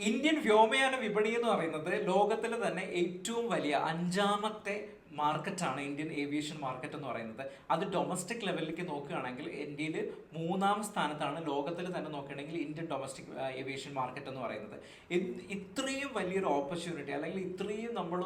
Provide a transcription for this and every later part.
Indian വ്യോമയാന വിപണി എന്ന് പറയുന്നത് ലോകത്തിലെ തന്നെ ഏറ്റവും വലിയ അഞ്ചാമത്തെ മാർക്കറ്റാണ് ഇന്ത്യൻ ഏവിയേഷൻ മാർക്കറ്റ് എന്ന് പറയുന്നത്. അത് ഡൊമസ്റ്റിക് ലെവലിലേക്ക് നോക്കുകയാണെങ്കിൽ ഇന്ത്യയിൽ മൂന്നാം സ്ഥാനത്താണ്. ലോകത്തിൽ തന്നെ നോക്കുകയാണെങ്കിൽ ഇന്ത്യൻ ഡൊമസ്റ്റിക് ഏവിയേഷൻ മാർക്കറ്റ് എന്ന് പറയുന്നത്. ഇത്രയും വലിയൊരു ഓപ്പർച്യൂണിറ്റി അല്ലെങ്കിൽ ഇത്രയും നമ്മൾ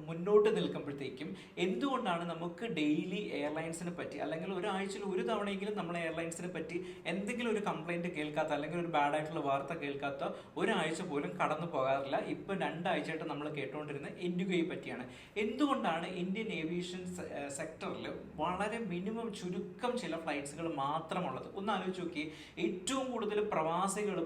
മുന്നോട്ട് നിൽക്കുമ്പോഴത്തേക്കും എന്തുകൊണ്ടാണ് നമുക്ക് ഡെയിലി എയർലൈൻസിനെ പറ്റി അല്ലെങ്കിൽ ഒരാഴ്ചയിൽ ഒരു തവണയെങ്കിലും നമ്മൾ എയർലൈൻസിനെ പറ്റി എന്തെങ്കിലും ഒരു കംപ്ലൈൻറ്റ് കേൾക്കാത്ത അല്ലെങ്കിൽ ഒരു ബാഡ് ആയിട്ടുള്ള വാർത്ത കേൾക്കാത്ത ഒരാഴ്ച പോലും കടന്നു പോകാറില്ല? ഇപ്പം രണ്ടാഴ്ചയായിട്ട് നമ്മൾ കേട്ടുകൊണ്ടിരുന്ന ഇൻഡിഗോയെ പറ്റിയാണ്. എന്തുകൊണ്ടാണ് ഇന്ത്യൻ ഏവിയേഷൻ സെക്ടറിൽ വളരെ മിനിമം ചുരുക്കം ചില ഫ്ലൈറ്റ്സുകൾ മാത്രമുള്ളത്? ഒന്ന് ആലോചിച്ച് നോക്കി. ഏറ്റവും കൂടുതൽ പ്രവാസികൾ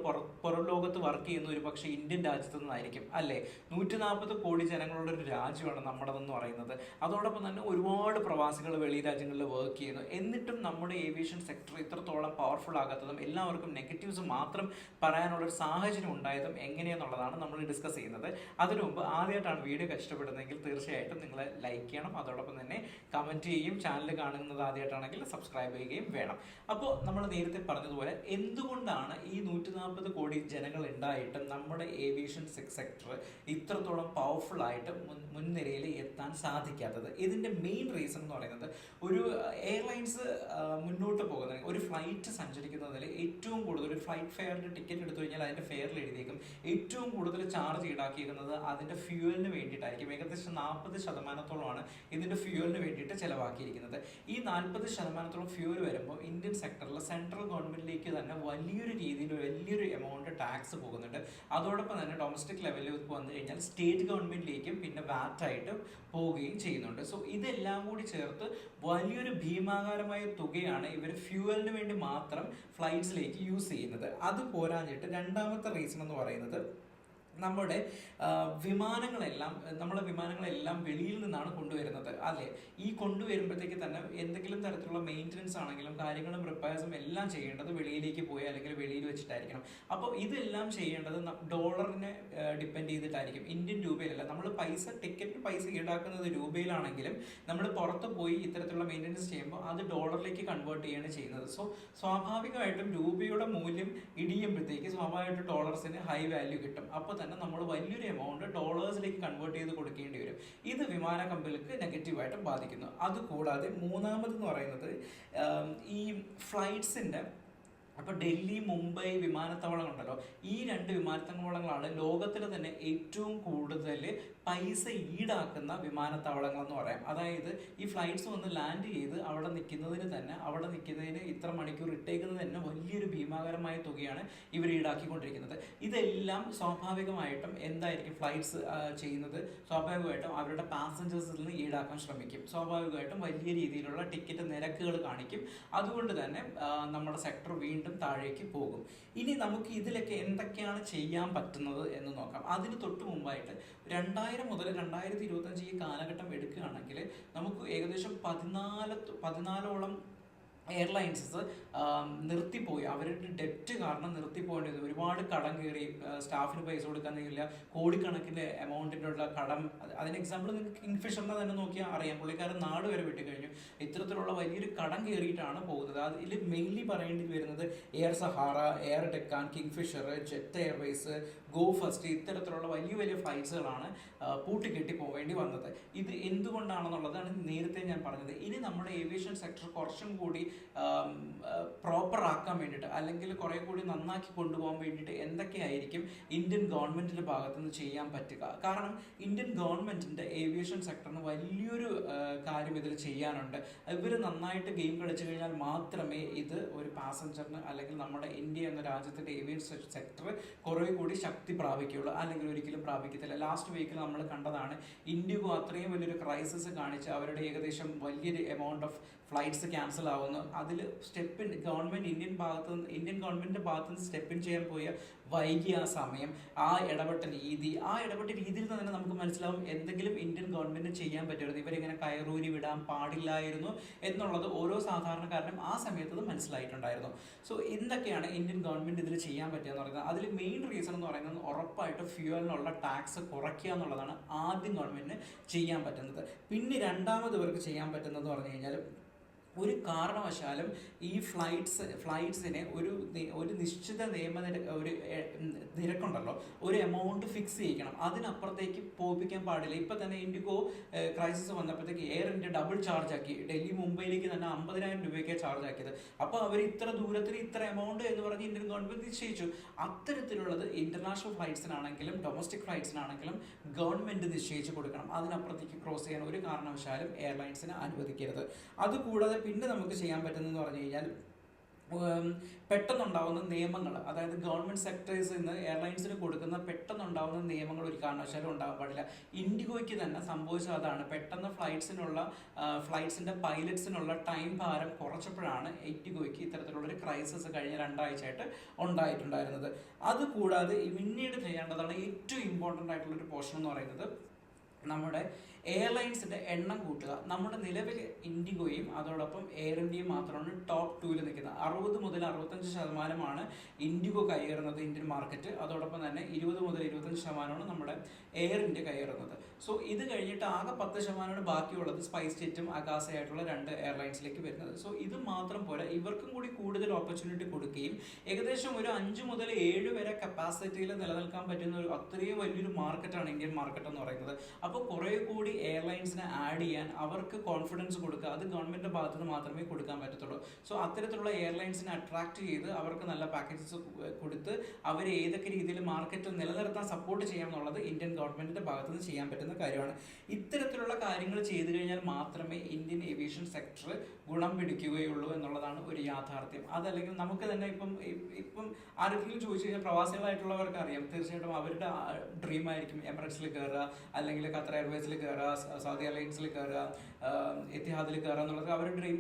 പുറം ലോകത്ത് വർക്ക് ചെയ്യുന്ന ഒരു പക്ഷേ ഇന്ത്യൻ രാജ്യത്തു നിന്നായിരിക്കും അല്ലേ? 140 കോടി ജനങ്ങളുടെ ഒരു രാജ്യമാണ് നമ്മുടെതെന്ന് പറയുന്നത്. അതോടൊപ്പം തന്നെ ഒരുപാട് പ്രവാസികൾ വെളി രാജ്യങ്ങളിൽ വർക്ക് ചെയ്യുന്നു. എന്നിട്ടും നമ്മുടെ ഏവിയേഷൻ സെക്ടർ ഇത്രത്തോളം പവർഫുൾ ആകാത്തതും എല്ലാവർക്കും നെഗറ്റീവ്സ് മാത്രം പറയാനുള്ളൊരു സാഹചര്യം ഉണ്ടായതും എങ്ങനെയെന്നുള്ളതാണ് നമ്മൾ ഡിസ്കസ് ചെയ്യുന്നത്. അതിനു മുമ്പ് ആദ്യമായിട്ടാണ് വീഡിയോ ഇഷ്ടപ്പെടുന്നതെങ്കിൽ തീർച്ചയായിട്ടും നിങ്ങൾ ലൈക്ക് ചെയ്യണം. അതോടൊപ്പം തന്നെ കമൻറ്റ് ചെയ്യുകയും ചാനൽ കാണുന്നത് ആദ്യമായിട്ടാണെങ്കിൽ സബ്സ്ക്രൈബ് ചെയ്യുകയും വേണം. അപ്പോൾ നമ്മൾ നേരത്തെ പറഞ്ഞതുപോലെ എന്തുകൊണ്ടാണ് ഈ 140 കോടി ജനങ്ങൾ ഉണ്ടായിട്ടും നമ്മുടെ ഏവിയേഷൻ സെക്ടർ ഇത്രത്തോളം പവർഫുൾ ആയിട്ട് മുൻനിരയിൽ എത്താൻ സാധിക്കാത്തത്? ഇതിൻ്റെ മെയിൻ റീസൺ എന്ന് പറയുന്നത്, ഒരു എയർലൈൻസ് മുന്നോട്ട് പോകുന്ന ഒരു ഫ്ലൈറ്റ് സഞ്ചരിക്കുന്നതിൽ ഏറ്റവും കൂടുതൽ ഒരു ഫ്ലൈറ്റ് ഫെയറിൻ്റെ ടിക്കറ്റ് എടുത്തു കഴിഞ്ഞാൽ അതിൻ്റെ ഫെയറിൽ എഴുതിയേക്കും ഏറ്റവും കൂടുതൽ ചാർജ് ഈടാക്കിയിരിക്കുന്നത് അതിൻ്റെ ഫ്യൂവലിന് വേണ്ടിയിട്ടായിരിക്കും. ഏകദേശം 40% ഇതിൻ്റെ ഫ്യൂവലിന് വേണ്ടിയിട്ട് ചിലവാക്കിയിരിക്കുന്നത്. ഈ 40% ഫ്യൂവൽ വരുമ്പോൾ ഇന്ത്യൻ സെക്ടറിൽ സെൻട്രൽ ഗവൺമെന്റിലേക്ക് തന്നെ വലിയൊരു എമൗണ്ട് ടാക്സ് പോകുന്നുണ്ട്. അതോടൊപ്പം തന്നെ ഡൊമസ്റ്റിക് ലെവലിൽ വന്നു കഴിഞ്ഞാൽ സ്റ്റേറ്റ് ഗവൺമെന്റിലേക്കും പിന്നെ വാറ്റായിട്ട് പോവുകയും ചെയ്യുന്നുണ്ട്. സോ ഇതെല്ലാം കൂടി ചേർത്ത് വലിയൊരു ഭീമാകാരമായ തുകയാണ് ഇവർ ഫ്യൂവലിന് വേണ്ടി മാത്രം ഫ്ലൈറ്റ്സിലേക്ക് യൂസ് ചെയ്യുന്നത്. അത് പോരാഞ്ഞിട്ട് രണ്ടാമത്തെ റീസൺ എന്ന് പറയുന്നത്, നമ്മുടെ വിമാനങ്ങളെല്ലാം വെളിയിൽ നിന്നാണ് കൊണ്ടുവരുന്നത് അല്ലേ? ഈ കൊണ്ടുവരുമ്പോഴത്തേക്ക് തന്നെ എന്തെങ്കിലും തരത്തിലുള്ള മെയിൻ്റനൻസ് ആണെങ്കിലും കാര്യങ്ങളും റിപ്പയർസും എല്ലാം ചെയ്യേണ്ടത് വെളിയിലേക്ക് പോയി അല്ലെങ്കിൽ വെളിയിൽ വെച്ചിട്ടായിരിക്കണം. അപ്പോൾ ഇതെല്ലാം ചെയ്യേണ്ടത് ഡോളറിനെ ഡിപ്പെൻഡ് ചെയ്തിട്ടായിരിക്കും, ഇന്ത്യൻ രൂപയിലല്ല. നമ്മൾ ടിക്കറ്റ് പൈസ ഈടാക്കുന്നത് രൂപയിലാണെങ്കിലും നമ്മൾ പുറത്ത് പോയി ഇത്തരത്തിലുള്ള മെയിൻ്റനൻസ് ചെയ്യുമ്പോൾ അത് ഡോളറിലേക്ക് കൺവേർട്ട് ചെയ്യുകയാണ് ചെയ്യുന്നത്. സോ സ്വാഭാവികമായിട്ടും രൂപയുടെ മൂല്യം ഇടിയുമ്പോഴത്തേക്ക് സ്വാഭാവികമായിട്ടും ഡോളേഴ്സിന് ഹൈ വാല്യൂ കിട്ടും. അപ്പോൾ നമ്മൾ വലിയൊരു എമൗണ്ട് ഡോളേഴ്സിലേക്ക് കൺവേർട്ട് ചെയ്ത് കൊടുക്കേണ്ടി വരും. ഇത് വിമാന കമ്പനികൾക്ക് നെഗറ്റീവായിട്ട് ബാധിക്കുന്നു. അതുകൂടാതെ മൂന്നാമതെന്ന് പറയുന്നത്, ഈ ഫ്ലൈറ്റ്സിൻ്റെ അപ്പോൾ ഡൽഹി മുംബൈ വിമാനത്താവളങ്ങളുണ്ടല്ലോ, ഈ 2 വിമാനത്താവളങ്ങളാണ് ലോകത്തിൽ തന്നെ ഏറ്റവും കൂടുതൽ പൈസ ഈടാക്കുന്ന വിമാനത്താവളങ്ങൾ എന്ന് പറയാം. അതായത് ഈ ഫ്ലൈറ്റ്സ് വന്ന് ലാൻഡ് ചെയ്ത് അവിടെ നിൽക്കുന്നതിന് ഇത്ര മണിക്കൂർ ഇട്ടേക്കുന്നത് തന്നെ വലിയൊരു ഭീമാകരമായ തുകയാണ് ഇവർ ഈടാക്കിക്കൊണ്ടിരിക്കുന്നത്. ഇതെല്ലാം സ്വാഭാവികമായിട്ടും എന്തായിരിക്കും ഫ്ലൈറ്റ്സ് ചെയ്യുന്നത്? സ്വാഭാവികമായിട്ടും അവരുടെ പാസഞ്ചേഴ്സിൽ നിന്ന് ഈടാക്കാൻ ശ്രമിക്കും. സ്വാഭാവികമായിട്ടും വലിയ രീതിയിലുള്ള ടിക്കറ്റ് നിരക്കുകൾ കാണിക്കും. അതുകൊണ്ട് തന്നെ നമ്മുടെ സെക്ടർ വീണ്ടും താഴേക്ക് പോകും. ഇനി നമുക്ക് ഇതിലൊക്കെ എന്തൊക്കെയാണ് ചെയ്യാൻ പറ്റുന്നത് എന്ന് നോക്കാം. അതിന് തൊട്ട് മുമ്പായിട്ട് 2000 മുതൽ 2025 ഈ കാലഘട്ടം എടുക്കുകയാണെങ്കിൽ നമുക്ക് ഏകദേശം 14ഓളം എയർലൈൻസസ് നിർത്തിപ്പോയി. അവരുടെ ഡെറ്റ് കാരണം നിർത്തിപ്പോകേണ്ടത്, ഒരുപാട് കടം കയറി, സ്റ്റാഫിന് പൈസ കൊടുക്കാൻ കഴിയില്ല, കോടിക്കണക്കിന് എമൗണ്ടിനുള്ള കടം. അതിന് എക്സാമ്പിൾ നിങ്ങൾക്ക് കിങ്ഫിഷറിനെ തന്നെ നോക്കിയാൽ അറിയാം. പുള്ളിക്കാരൻ നാട് വരെ വിട്ടുകഴിഞ്ഞു. ഇത്തരത്തിലുള്ള വലിയൊരു കടം കയറിയിട്ടാണ് പോകുന്നത്. അതിൽ മെയിൻലി പറയേണ്ടി വരുന്നത് air Sahara, air Deccan, kingfisher, jet Airways, go first, ഇത്തരത്തിലുള്ള വലിയ ഫ്ലൈറ്റ്സുകളാണ് പൂട്ടിക്കെട്ടി പോവേണ്ടി വന്നത്. ഇത് എന്തുകൊണ്ടാണെന്നുള്ളതാണ് നേരത്തെ ഞാൻ പറഞ്ഞത്. ഇനി നമ്മുടെ ഏവിയേഷൻ സെക്ടർ കുറച്ചും കൂടി പ്രോപ്പർ ആക്കാൻ വേണ്ടിയിട്ട് അല്ലെങ്കിൽ കുറെ കൂടി നന്നാക്കി കൊണ്ടുപോകാൻ വേണ്ടിയിട്ട് എന്തൊക്കെയായിരിക്കും ഇന്ത്യൻ ഗവൺമെന്റിന്റെ ഭാഗത്തു നിന്ന് ചെയ്യാൻ പറ്റുക? കാരണം ഇന്ത്യൻ ഗവൺമെന്റിന്റെ ഏവിയേഷൻ സെക്ടറിന് വലിയൊരു കാര്യം ഇതിൽ ചെയ്യാനുണ്ട്. ഇവർ നന്നായിട്ട് ഗെയിം കളിച്ചു കഴിഞ്ഞാൽ മാത്രമേ ഇത് ഒരു പാസഞ്ചറിന് അല്ലെങ്കിൽ നമ്മുടെ ഇന്ത്യ എന്ന രാജ്യത്തിന്റെ ഏവിയേഷൻ സെക്ടർ കുറെ കൂടി ശക്തി പ്രാപിക്കുകയുള്ളൂ, അല്ലെങ്കിൽ ഒരിക്കലും പ്രാപിക്കത്തില്ല. ലാസ്റ്റ് വീക്കിൽ നമ്മൾ കണ്ടതാണ്, ഇൻഡിഗോ അത്രയും വലിയൊരു ക്രൈസിസ് കാണിച്ച് അവരുടെ ഏകദേശം വലിയൊരു എമൗണ്ട് ഓഫ് ഫ്ലൈറ്റ്സ് ക്യാൻസൽ ആവുന്നു. അതിൽ ഇന്ത്യൻ ഗവൺമെന്റിന്റെ ഭാഗത്ത് നിന്ന് സ്റ്റെപ്പ് ഇൻ ചെയ്യാൻ പോയ വൈകിയ സമയം, ആ ഇടപെട്ട രീതിയിൽ തന്നെ നമുക്ക് മനസ്സിലാവും എന്തെങ്കിലും ഇന്ത്യൻ ഗവൺമെന്റിന് ചെയ്യാൻ പറ്റുമായിരുന്നു. ഇവരിങ്ങനെ കയറൂരി വിടാൻ പാടില്ലായിരുന്നു എന്നുള്ളത് ഓരോ സാധാരണക്കാരനും ആ സമയത്ത് മനസ്സിലായിട്ടുണ്ടായിരുന്നു. സോ എന്തൊക്കെയാണ് ഇന്ത്യൻ ഗവൺമെന്റ് ഇതിൽ ചെയ്യാൻ പറ്റുക എന്ന് പറയുന്നത്? അതിൽ മെയിൻ റീസൺ എന്ന് പറയുന്നത് ഉറപ്പായിട്ട് ഫ്യൂവലിനുള്ള ടാക്സ് കുറയ്ക്കുക എന്നുള്ളതാണ് ആദ്യം ഗവൺമെന്റിന് ചെയ്യാൻ പറ്റുന്നത്. പിന്നെ രണ്ടാമത് ഇവർക്ക് ചെയ്യാൻ പറ്റുന്നത് പറഞ്ഞു കഴിഞ്ഞാൽ ഒരു കാരണവശാലും ഈ ഫ്ലൈറ്റ്സിനെ ഒരു നിശ്ചിത ഒരു നിരക്കുണ്ടല്ലോ, ഒരു എമൗണ്ട് ഫിക്സ് ചെയ്യിക്കണം, അതിനപ്പുറത്തേക്ക് പോയിപ്പിക്കാൻ പാടില്ല. ഇപ്പം തന്നെ ഇൻഡിഗോ ക്രൈസിസ് വന്നപ്പോഴത്തേക്ക് എയർ ഇന്ത്യ ഡബിൾ ചാർജ് ആക്കി, ഡൽഹി മുംബൈയിലേക്ക് തന്നെ 50,000 രൂപയ്ക്കാണ് ചാർജ് ആക്കിയത്. അപ്പോൾ അവർ ഇത്ര ദൂരത്തിന് ഇത്ര എമൗണ്ട് എന്ന് പറഞ്ഞ് ഇന്ത്യൻ ഗവൺമെന്റ് നിശ്ചയിച്ചു. അത്തരത്തിലുള്ളത് ഇന്റർനാഷണൽ ഫ്ലൈറ്റ്സിനാണെങ്കിലും ഡൊമസ്റ്റിക് ഫ്ലൈറ്റ്സിനാണെങ്കിലും ഗവൺമെന്റ് നിശ്ചയിച്ച് കൊടുക്കണം. അതിനപ്പുറത്തേക്ക് ക്രോസ് ചെയ്യാൻ ഒരു കാരണവശാലും എയർലൈൻസിന് അനുവദിക്കരുത്. അതുകൂടാതെ പിന്നെ നമുക്ക് ചെയ്യാൻ പറ്റുന്നതെന്ന് പറഞ്ഞു കഴിഞ്ഞാൽ പെട്ടെന്നുണ്ടാവുന്ന നിയമങ്ങൾ, അതായത് ഗവൺമെന്റ് സെക്ടേഴ്സിൽ നിന്ന് എയർലൈൻസിന് കൊടുക്കുന്ന പെട്ടെന്നുണ്ടാവുന്ന നിയമങ്ങൾ ഒരു കാരണവശാലും ഉണ്ടാകാൻ പാടില്ല. ഇൻഡിഗോയ്ക്ക് തന്നെ സംഭവിച്ചത് അതാണ്. പെട്ടെന്ന് ഫ്ലൈറ്റ്സിന്റെ പൈലറ്റ്സിനുള്ള ടൈം ഭാരം കുറച്ചപ്പോഴാണ് ഇൻഡിഗോയ്ക്ക് ഇത്തരത്തിലുള്ളൊരു ക്രൈസിസ് കഴിഞ്ഞ 2 ആഴ്ചയായിട്ട് ഉണ്ടായിട്ടുണ്ടായിരുന്നത്. അതുകൂടാതെ പിന്നീട് ചെയ്യേണ്ടതാണ് ഏറ്റവും ഇമ്പോർട്ടൻ്റ് ആയിട്ടുള്ളൊരു പോർഷൻ എന്ന് പറയുന്നത് നമ്മുടെ എയർലൈൻസിന്റെ എണ്ണം കൂട്ടുക. നമ്മുടെ നിലവിൽ ഇൻഡിഗോയും അതോടൊപ്പം എയർ ഇന്ത്യയും മാത്രമാണ് ടോപ്പ് 2ൽ നിൽക്കുന്നത്. 60 മുതൽ 65% ഇൻഡിഗോ കയറുന്നത് ഇന്ത്യൻ മാർക്കറ്റ്. അതോടൊപ്പം തന്നെ 20 മുതൽ 25% നമ്മുടെ എയർ ഇന്ത്യ കയറുന്നത്. സോ ഇത് കഴിഞ്ഞിട്ട് ആകെ 10% ബാക്കിയുള്ളത് സ്പൈസ് ജെറ്റും അഗാസയായിട്ടുള്ള 2 എയർലൈൻസിലേക്ക് വരുന്നത്. സോ ഇത് മാത്രം പോലെ ഇവർക്കും കൂടി കൂടുതൽ ഓപ്പർച്യൂണിറ്റി കൊടുക്കുകയും ഏകദേശം ഒരു 5 മുതൽ 7 വരെ കപ്പാസിറ്റിയിൽ നിലനിൽക്കാൻ പറ്റുന്ന ഒരു അത്രയും വലിയൊരു മാർക്കറ്റാണ് ഇന്ത്യൻ മാർക്കറ്റ് എന്ന് പറയുന്നത്. അപ്പോൾ കുറെ കൂടി എയർലൈൻസിനെ ആഡ് ചെയ്യാൻ അവർക്ക് കോൺഫിഡൻസ് കൊടുക്കുക, അത് ഗവൺമെന്റിന്റെ ഭാഗത്ത് നിന്ന് മാത്രമേ കൊടുക്കാൻ പറ്റത്തുള്ളൂ. സോ അത്തരത്തിലുള്ള എയർലൈൻസിനെ അട്രാക്ട് ചെയ്ത് അവർക്ക് നല്ല പാക്കേജസ് കൊടുത്ത് അവരെ ഏതൊക്കെ രീതിയിൽ മാർക്കറ്റിൽ നിലനിർത്താൻ സപ്പോർട്ട് ചെയ്യാം എന്നുള്ളത് ഇന്ത്യൻ ഗവൺമെന്റിന്റെ ഭാഗത്ത് നിന്ന് ചെയ്യാൻ പറ്റുന്ന കാര്യമാണ്. ഇത്തരത്തിലുള്ള കാര്യങ്ങൾ ചെയ്തു കഴിഞ്ഞാൽ മാത്രമേ ഇന്ത്യൻ ഏവിയേഷൻ സെക്ടർ ഗുണം പിടിക്കുകയുള്ളൂ എന്നുള്ളതാണ് ഒരു യാഥാർത്ഥ്യം. അതല്ലെങ്കിൽ നമുക്ക് തന്നെ ഇപ്പം ആരെങ്കിലും ചോദിച്ചു കഴിഞ്ഞാൽ പ്രവാസികളായിട്ടുള്ളവർക്ക് അറിയാം, തീർച്ചയായിട്ടും അവരുടെ ഡ്രീം ആയിരിക്കും എമിറേറ്റ്സിൽ കയറുക, അല്ലെങ്കിൽ ഖത്തർ എയർവേസിൽ കയറുക, സൗദി എയർലൈൻസിൽ കയറുക, എത്തിഹാദിൽ കയറുക എന്നുള്ളത് അവരുടെ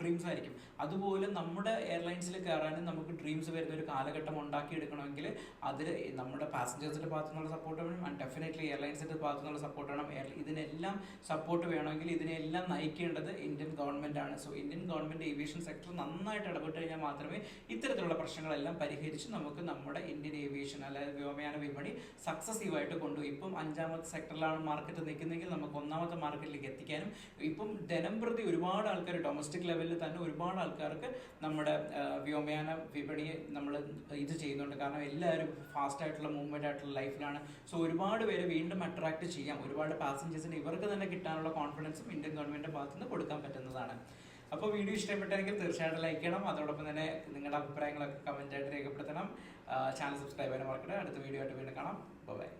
ഡ്രീംസ് ആയിരിക്കും. അതുപോലെ നമ്മുടെ എയർലൈൻസിൽ കയറാനും നമുക്ക് ഡ്രീംസ് വരുന്ന ഒരു കാലഘട്ടം ഉണ്ടാക്കിയെടുക്കണമെങ്കിൽ അതിൽ നമ്മുടെ പാസഞ്ചേഴ്സിന്റെ ഭാഗത്തു നിന്നുള്ള സപ്പോർട്ട് വേണം, ആൻഡ് ഡെഫിനറ്റ്ലി എയർലൈൻസിന്റെ ഭാഗത്തു നിന്നുള്ള സപ്പോർട്ട് വേണം. ഇതിനെല്ലാം സപ്പോർട്ട് വേണമെങ്കിൽ ഇതിനെല്ലാം നയിക്കേണ്ടത് ഇന്ത്യൻ ഗവൺമെന്റ് ആണ്. So Indian government aviation sector നന്നായിട്ട് ഇടപെട്ട് കഴിഞ്ഞാൽ മാത്രമേ ഇത്തരത്തിലുള്ള പ്രശ്നങ്ങളെല്ലാം പരിഹരിച്ച് നമുക്ക് നമ്മുടെ ഇന്ത്യൻ ഏവിയേഷൻ അതായത് വ്യോമയാന വിപണി സക്സസീവായിട്ട് കൊണ്ടുപോയി. ഇപ്പം 5ാമത്തെ സെക്ടറിലാണ് മാർക്കറ്റ് നിൽക്കുന്നെങ്കിൽ നമുക്ക് 1ാമത്തെ മാർക്കറ്റിലേക്ക് എത്തിക്കാനും ഇപ്പം ദിനം പ്രതി ഒരുപാട് ആൾക്കാർ ഡൊമസ്റ്റിക് ലെവലിൽ തന്നെ ഒരുപാട് ആൾക്കാർക്ക് നമ്മുടെ വ്യോമയാന വിപണിയെ നമ്മൾ ഇത് ചെയ്യുന്നുണ്ട്. കാരണം എല്ലാവരും ഫാസ്റ്റ് ആയിട്ടുള്ള മൂവ്മെന്റ് ആയിട്ടുള്ള ലൈഫിലാണ്. സോ ഒരുപാട് പേരെ വീണ്ടും അട്രാക്ട് ചെയ്യാം, ഒരുപാട് പാസഞ്ചേഴ്സിന് ഇവർക്ക് തന്നെ കിട്ടാനുള്ള കോൺഫിഡൻസും ഇന്ത്യൻ ഗവൺമെന്റിന്റെ ഭാഗത്ത് നിന്ന് കൊടുക്കാൻ പറ്റുന്നതാണ്. അപ്പോൾ വീഡിയോ ഇഷ്ടപ്പെട്ടെങ്കിൽ തീർച്ചയായിട്ടും ലൈക്ക് ചെയ്യണം. അതോടൊപ്പം തന്നെ നിങ്ങളുടെ അഭിപ്രായങ്ങളൊക്കെ കമന്റ് ആയിട്ട് രേഖപ്പെടുത്തണം. ചാനൽ സബ്സ്ക്രൈബ് ചെയ്യാൻ മറക്കട്ടെ. അടുത്ത വീഡിയോ ആയിട്ട് വീണ്ടും കാണാം. ബൈ.